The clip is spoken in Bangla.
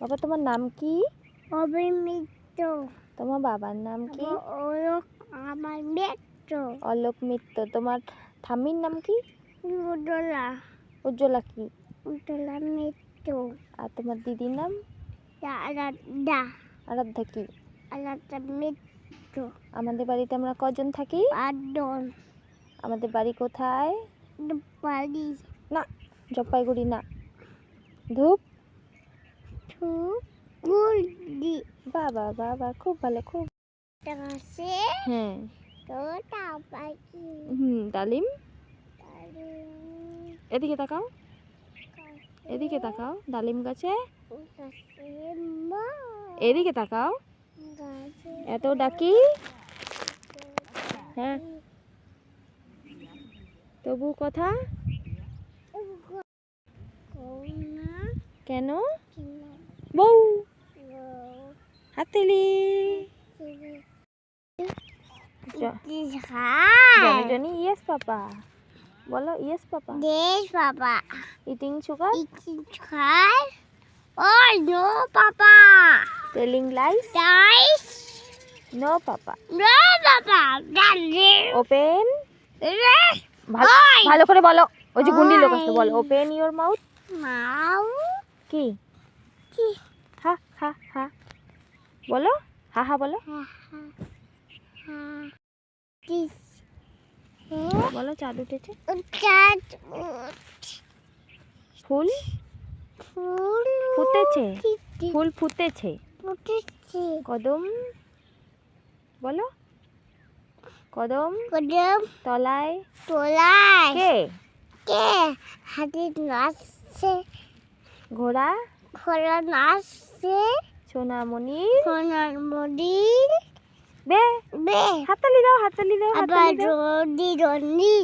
বাবা তোমার নাম কি? অবিমিত্র। তোমার বাবার নাম কি? অলোক আমার মিত্র। অলোক মিত্র। তোমার ঠাম্মির নাম কি? উজ্জ্বলা। উজ্জ্বলা কি? উজ্জ্বলা মিত্র। আর তোমার দিদির নাম? আরাধ্যা। আরাধ্যা কি? আরাধ্যা মিত্র। আমাদের বাড়িতে আমরা কজন থাকি? 8 জন। আমাদের বাড়ি কোথায়? বাড়ি না, জলপাইগুড়ি না, ধূপ। গুড়ি। বাবা বাবা, খুব ভালো, খুব। আছে হ্যাঁ। তোটা পাখি। ডালিম। এদিকে তাকাও, এদিকে তাকাও। ডালিম গাছে এদিকে তাকাও। এত ডাকি, হ্যাঁ, তবু কথা কেন? বউ হাততালি। জনি জনি, ইয়েস পাপা বলো। Yes papa. Yes, Papa. Eating sugar. Eating sugar. Oh, no, Papa. Telling lies. Guys. No papa. No, Papa. Daddy. Open. Yes. ভালো করে বলো। ওই যে গুন্ডি লোক আসলো, বলো ওপেন ইওর মাউথ। Mau. কি? কি? হা হা হা বলো। হা হা বলো। Ha, ha, ha. This. বলো চাঁদ উঠেছে। Cat. ফুল ফুল ফুটেছে। ফুল ফুটেছে। ফুটেছে। কদম বলো। কদম কদম তলায় তোলায় কে? কে? হাতি নাচছে। ঘোড়া ঘোড়া নাচছে। সোনামণি সোনার মদির বে। বে। হাততালি দাও, হাততালি দাও, আবার হাততালি দাও। রনি রনি